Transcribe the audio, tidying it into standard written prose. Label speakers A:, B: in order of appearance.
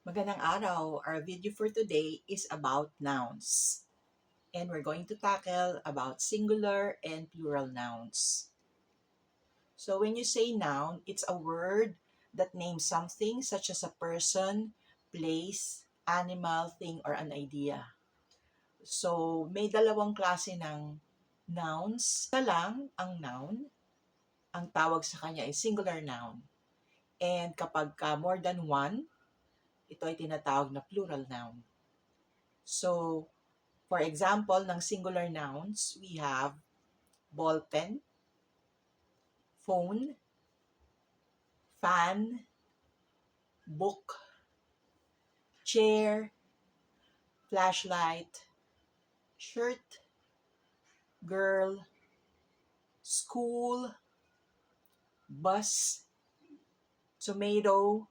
A: Magandang araw. Our video for today is about nouns. And we're going to tackle about singular and plural nouns. So when you say noun, it's a word that names something such as a person, place, animal, thing, or an idea. So may dalawang klase ng nouns. Isa lang ang noun. Ang tawag sa kanya ay singular noun. And kapag more than one, ito ay tinatawag na plural noun. So, for example, ng singular nouns, we have ballpen, phone, fan, book, chair, flashlight, shirt, girl, school, bus, tomato,